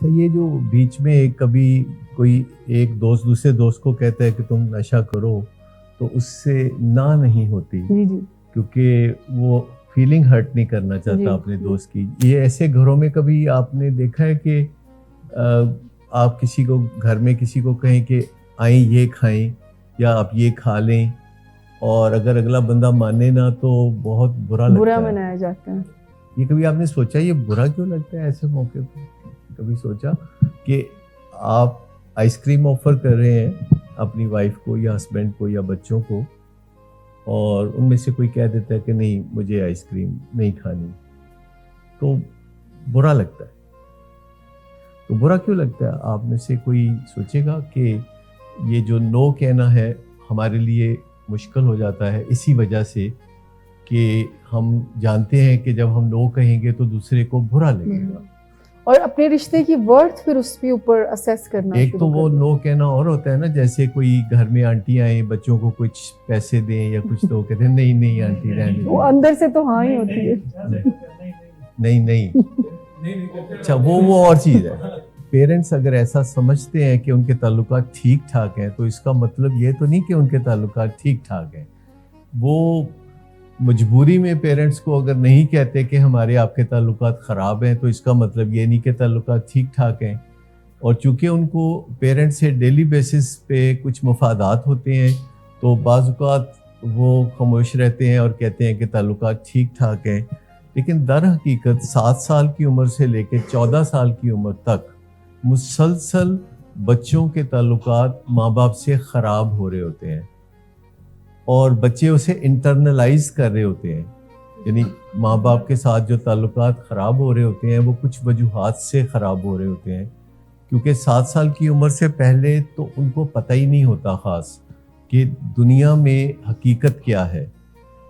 اچھا یہ جو بیچ میں کبھی کوئی ایک دوست دوسرے دوست کو کہتا ہے کہ تم نشہ کرو تو اس سے نہ نہیں ہوتی کیونکہ وہ فیلنگ ہرٹ نہیں کرنا چاہتا اپنے دوست کی. یہ ایسے گھروں میں کبھی آپ نے دیکھا ہے کہ آپ کسی کو گھر میں کسی کو کہیں کہ آئیں یہ کھائیں یا آپ یہ کھا لیں اور اگر اگلا بندہ مانے نہ تو بہت برا منایا جاتا ہے. یہ کبھی آپ نے سوچا یہ برا کیوں لگتا ہے ایسے موقع پہ؟ کبھی سوچا کہ آپ آئس کریم آفر کر رہے ہیں اپنی وائف کو یا ہسبینڈ کو یا بچوں کو اور ان میں سے کوئی کہہ دیتا ہے کہ نہیں مجھے آئس کریم نہیں کھانی تو برا لگتا ہے. تو برا کیوں لگتا ہے؟ آپ میں سے کوئی سوچے گا کہ یہ جو نو کہنا ہے ہمارے لیے مشکل ہو جاتا ہے اسی وجہ سے کہ ہم جانتے ہیں کہ جب ہم نو کہیں گے تو دوسرے کو برا لگے گا اور اپنے رشتے کی ورتھ پھر اس کے اوپر اسیس کرنا. ایک تو وہ نو کہنا اور ہوتا ہے نا, جیسے کوئی گھر میں آنٹی آئیں بچوں کو کچھ پیسے دیں یا کچھ تو کہتے ہیں نہیں آنٹی رہنے وہ اندر سے تو ہاں ہی ہوتی ہے نہیں اچھا وہ اور چیز ہے. پیرنٹس اگر ایسا سمجھتے ہیں کہ ان کے تعلقات ٹھیک ٹھاک ہیں تو اس کا مطلب یہ تو نہیں کہ ان کے تعلقات ٹھیک ٹھاک ہیں. وہ مجبوری میں پیرنٹس کو اگر نہیں کہتے کہ ہمارے آپ کے تعلقات خراب ہیں تو اس کا مطلب یہ نہیں کہ تعلقات ٹھیک ٹھاک ہیں. اور چونکہ ان کو پیرنٹس سے ڈیلی بیسس پہ کچھ مفادات ہوتے ہیں تو بعض اوقات وہ خاموش رہتے ہیں اور کہتے ہیں کہ تعلقات ٹھیک ٹھاک ہیں. لیکن در حقیقت 7 سال کی عمر سے لے کے 14 سال کی عمر تک مسلسل بچوں کے تعلقات ماں باپ سے خراب ہو رہے ہوتے ہیں اور بچے اسے انٹرنلائز کر رہے ہوتے ہیں. یعنی ماں باپ کے ساتھ جو تعلقات خراب ہو رہے ہوتے ہیں وہ کچھ وجوہات سے خراب ہو رہے ہوتے ہیں کیونکہ 7 سال کی عمر سے پہلے تو ان کو پتہ ہی نہیں ہوتا خاص کہ دنیا میں حقیقت کیا ہے.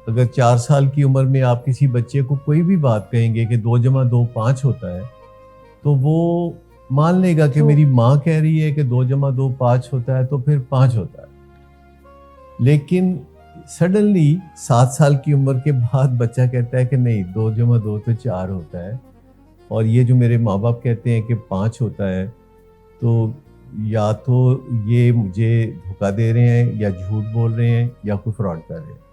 اگر 4 سال کی عمر میں آپ کسی بچے کو کوئی بھی بات کہیں گے کہ 2 + 2 5 ہوتا ہے تو وہ مان لے گا کہ میری ماں کہہ رہی ہے کہ 2 + 2 5 ہوتا ہے تو پھر 5 ہوتا ہے. لیکن سڈنلی 7 سال کی عمر کے بعد بچہ کہتا ہے کہ نہیں 2 + 2 تو 4 ہوتا ہے اور یہ جو میرے ماں باپ کہتے ہیں کہ 5 ہوتا ہے تو یا تو یہ مجھے دھوکہ دے رہے ہیں یا جھوٹ بول رہے ہیں یا کوئی فراڈ کر رہے ہیں.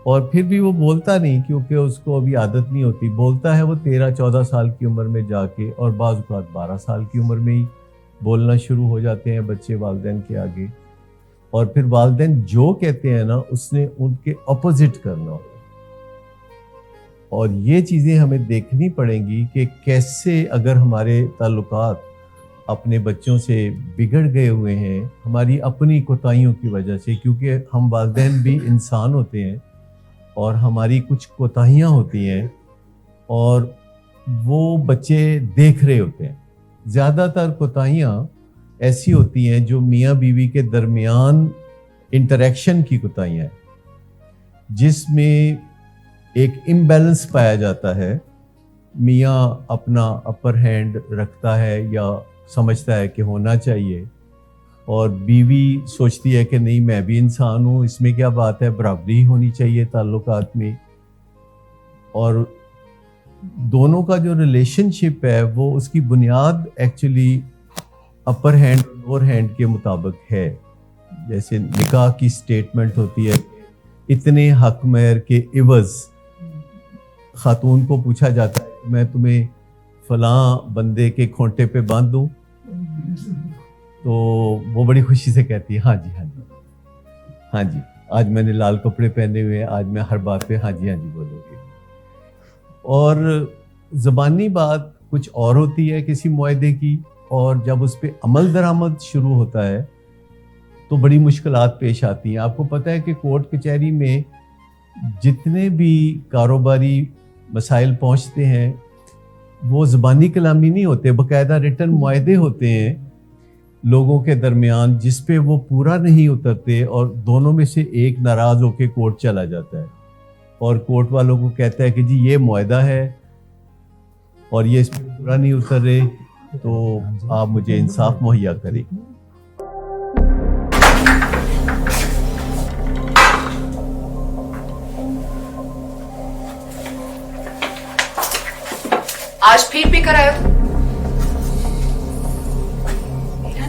اور پھر بھی وہ بولتا نہیں کیونکہ اس کو ابھی عادت نہیں ہوتی. بولتا ہے وہ 13-14 سال کی عمر میں جا کے اور بعض اوقات 12 سال کی عمر میں ہی بولنا شروع ہو جاتے ہیں بچے والدین کے آگے. اور پھر والدین جو کہتے ہیں نا اس نے ان کے اپوزٹ کرنا ہوتا ہے. اور یہ چیزیں ہمیں دیکھنی پڑیں گی کہ کیسے اگر ہمارے تعلقات اپنے بچوں سے بگڑ گئے ہوئے ہیں ہماری اپنی کوتاہیوں کی وجہ سے, کیونکہ ہم والدین بھی انسان ہوتے ہیں اور ہماری کچھ کوتاہیاں ہوتی ہیں اور وہ بچے دیکھ رہے ہوتے ہیں. زیادہ تر کوتاہیاں ایسی ہوتی ہیں جو میاں بیوی کے درمیان انٹریکشن کی کوتاہیاں ہیں جس میں ایک امبیلنس پایا جاتا ہے. میاں اپنا اپر ہینڈ رکھتا ہے یا سمجھتا ہے کہ ہونا چاہیے اور بیوی سوچتی ہے کہ نہیں میں بھی انسان ہوں, اس میں کیا بات ہے, برابری ہونی چاہیے تعلقات میں. اور دونوں کا جو ریلیشن شپ ہے وہ اس کی بنیاد ایکچولی اپر ہینڈ اور لور ہینڈ کے مطابق ہے. جیسے نکاح کی سٹیٹمنٹ ہوتی ہے اتنے حق مہر کے عوض خاتون کو پوچھا جاتا ہے میں تمہیں فلاں بندے کے کھونٹے پہ باندھ دوں تو وہ بڑی خوشی سے کہتی ہے ہاں جی آج میں نے لال کپڑے پہنے ہوئے ہیں, آج میں ہر بات پہ ہاں جی بولوں گی. اور زبانی بات کچھ اور ہوتی ہے کسی معاہدے کی اور جب اس پہ عمل درآمد شروع ہوتا ہے تو بڑی مشکلات پیش آتی ہیں. آپ کو پتہ ہے کہ کورٹ کچہری میں جتنے بھی کاروباری مسائل پہنچتے ہیں وہ زبانی کلامی نہیں ہوتے, باقاعدہ ریٹن معاہدے ہوتے ہیں لوگوں کے درمیان جس پہ وہ پورا نہیں اترتے اور دونوں میں سے ایک ناراض ہو کے کورٹ چلا جاتا ہے اور کورٹ والوں کو کہتا ہے کہ جی یہ معاہدہ ہے اور یہ اس پہ پورا نہیں اتر رہے تو آپ مجھے انصاف مہیا کریں. آج پھر پی کر آئے ہو؟